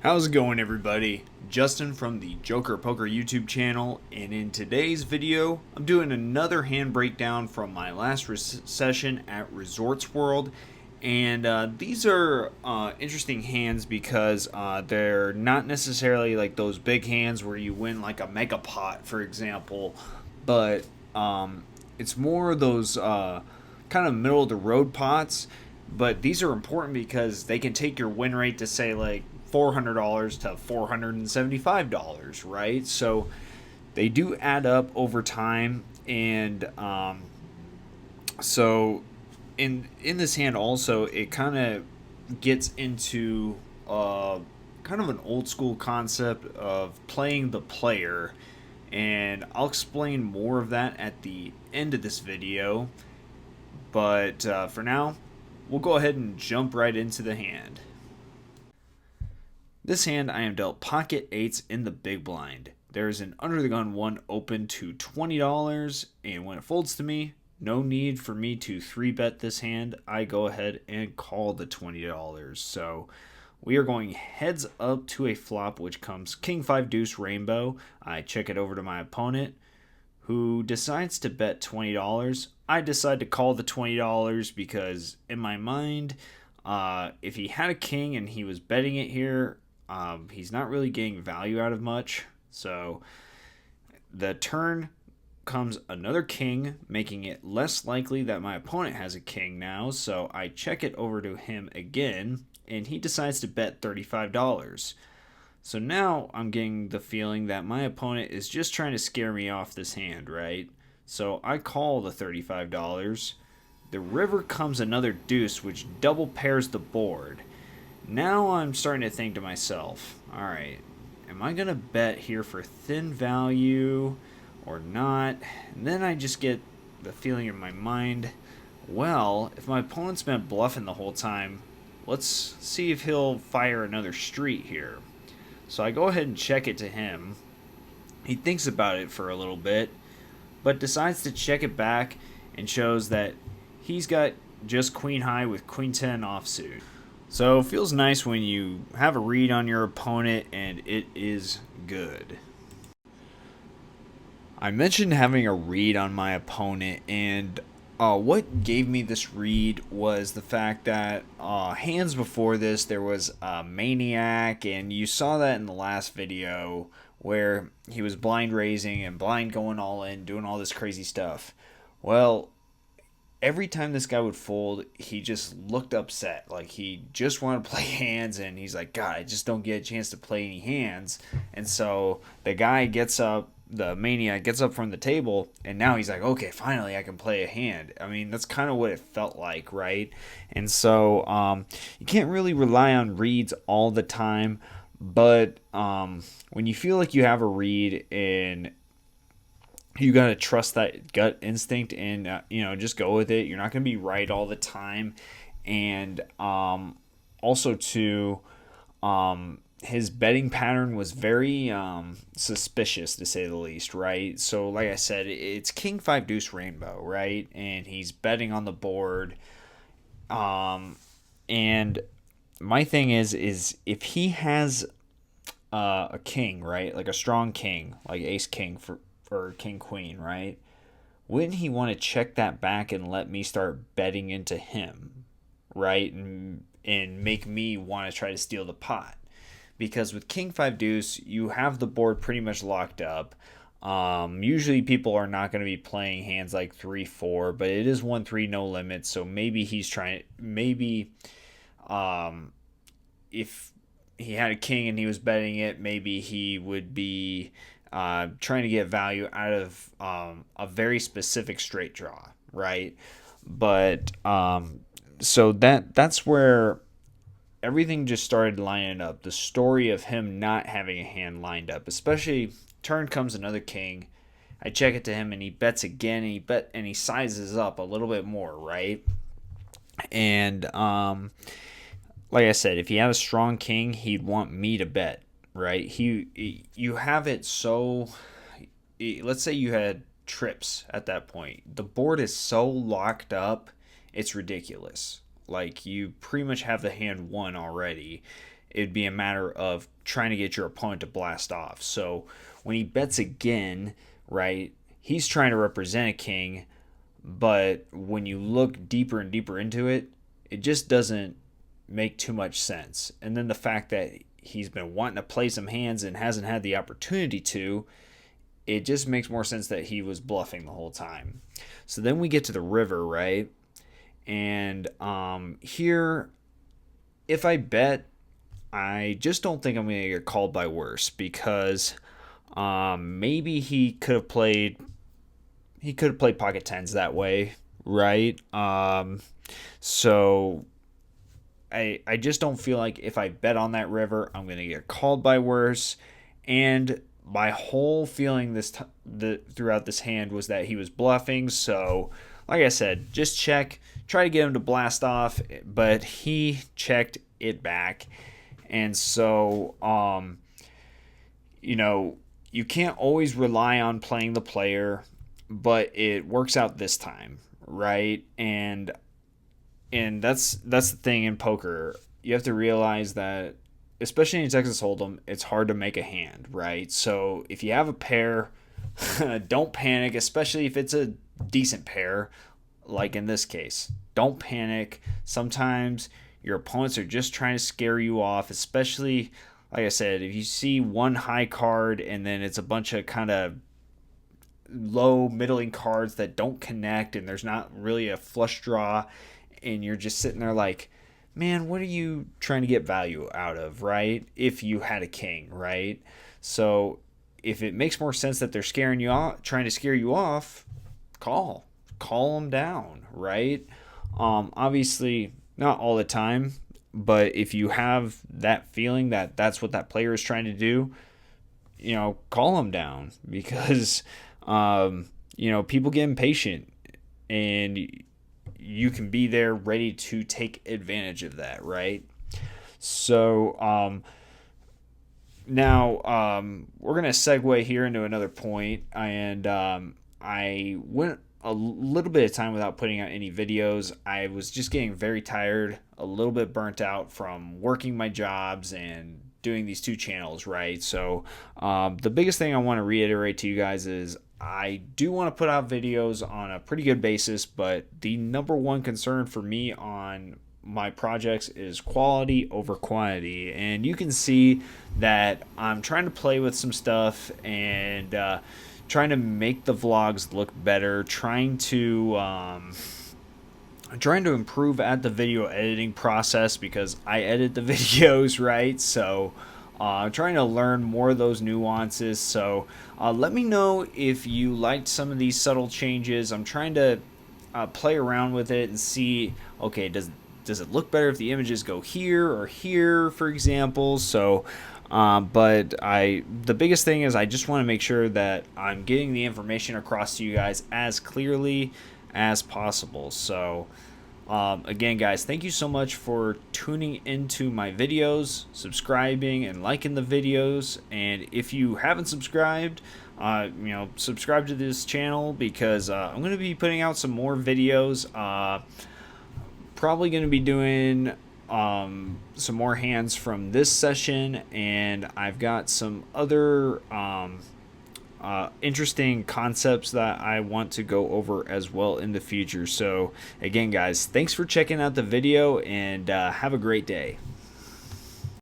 How's it going, everybody? Justin from the Joker Poker YouTube channel, and in today's video I'm doing another hand breakdown from my last session at Resorts World. And these are interesting hands because they're not necessarily like those big hands where you win like a mega pot, for example, but it's more those kind of middle of the road pots. But these are important because they can take your win rate to say like $400 to $475, right? So they do add up over time, and so in this hand also it kind of gets into kind of an old school concept of playing the player, and I'll explain more of that at the end of this video. But for now, we'll go ahead and jump right into the hand. This hand I am dealt pocket eights in the big blind. There is an under the gun one open to $20, and when it folds to me, no need for me to 3-bet this hand. I go ahead and call the $20. So we are going heads up to a flop, which comes King 5 Deuce Rainbow. I check it over to my opponent, who decides to bet $20. I decide to call the $20 because in my mind, if he had a king and he was betting it here, he's not really getting value out of much. So the turn comes another king, making it less likely that my opponent has a king now. So I check it over to him again, and he decides to bet $35. So now I'm getting the feeling that my opponent is just trying to scare me off this hand, right? So I call the $35. The river comes another deuce, which double pairs the board. Now I'm starting to think to myself, alright, am I going to bet here for thin value or not? And then I just get the feeling in my mind, well, if my opponent's been bluffing the whole time, let's see if he'll fire another street here. So I go ahead and check it to him. He thinks about it for a little bit, but decides to check it back and shows that he's got just queen high with queen 10 offsuit. So it feels nice when you have a read on your opponent and it is good. I mentioned having a read on my opponent, and what gave me this read was the fact that hands before this there was a maniac, and you saw that in the last video where he was blind raising and blind going all in, doing all this crazy stuff. Well, every time this guy would fold, he just looked upset. Like he just wanted to play hands, and he's like, God, I just don't get a chance to play any hands. And so the guy gets up, the maniac gets up from the table, and now he's like, okay, finally I can play a hand. I mean, that's kind of what it felt like, right? And so you can't really rely on reads all the time, but when you feel like you have a read and you got to trust that gut instinct and just go with it. You're not going to be right all the time. And also too, his betting pattern was very suspicious, to say the least, right? So like I said, it's King 5 Deuce Rainbow, right? And he's betting on the board. And my thing is if he has a king, right? Like a strong king, like ace king for king queen, right? Wouldn't he want to check that back and let me start betting into him, right? And make me want to try to steal the pot? Because with King 5 Deuce, you have the board pretty much locked up. Usually people are not going to be playing hands like 3-4, but it is 1-3 no limit. So maybe he's trying, maybe if he had a king and he was betting it, maybe he would be trying to get value out of a very specific straight draw, right? But so that's where everything just started lining up. The story of him not having a hand lined up, especially turn comes another king. I check it to him and he bets again, and he sizes up a little bit more, right? And like I said, if he had a strong king, he'd want me to bet, right? You have it so, let's say you had trips at that point. The board is so locked up, it's ridiculous. Like, you pretty much have the hand won already. it'd be a matter of trying to get your opponent to blast off. So when he bets again, right, he's trying to represent a king, but when you look deeper and deeper into it, it just doesn't make too much sense. And then the fact that he's been wanting to play some hands and hasn't had the opportunity to, it just makes more sense that he was bluffing the whole time. So then we get to the river, right? And here, if I bet, I just don't think I'm going to get called by worse, because maybe he could have played pocket tens that way, right? So I just don't feel like if I bet on that river, I'm going to get called by worse. And my whole feeling throughout this hand was that he was bluffing. So, like I said, just check, try to get him to blast off, but he checked it back. And so, you can't always rely on playing the player, but it works out this time, right? And that's the thing in poker. You have to realize that, especially in Texas Hold'em, it's hard to make a hand, right? So if you have a pair, don't panic, especially if it's a decent pair, like in this case. Don't panic. Sometimes your opponents are just trying to scare you off, especially, like I said, if you see one high card and then it's a bunch of kind of low middling cards that don't connect and there's not really a flush draw, and you're just sitting there like, man, what are you trying to get value out of, right? If you had a king, right? So if it makes more sense that they're scaring you off, trying to scare you off, call them down, right? Obviously not all the time, but if you have that feeling that that's what that player is trying to do, call them down, because people get impatient, and you can be there ready to take advantage of that, right? So now we're going to segue here into another point, and I went a little bit of time without putting out any videos. I was just getting very tired, a little bit burnt out from working my jobs and doing these two channels, right? So the biggest thing I want to reiterate to you guys is I do want to put out videos on a pretty good basis, but the number one concern for me on my projects is quality over quantity. And you can see that I'm trying to play with some stuff and trying to make the vlogs look better, trying to improve at the video editing process, because I edit the videos, right? So I'm trying to learn more of those nuances. So let me know if you liked some of these subtle changes. I'm trying to play around with it and see, okay, does it look better if the images go here or here, for example? So but the biggest thing is I just want to make sure that I'm getting the information across to you guys as clearly as possible. So again, guys, thank you so much for tuning into my videos, subscribing and liking the videos. And if you haven't subscribed, subscribe to this channel, because I'm going to be putting out some more videos. Probably going to be doing some more hands from this session, and I've got some other interesting concepts that I want to go over as well in the future. So again, guys, thanks for checking out the video, and have a great day.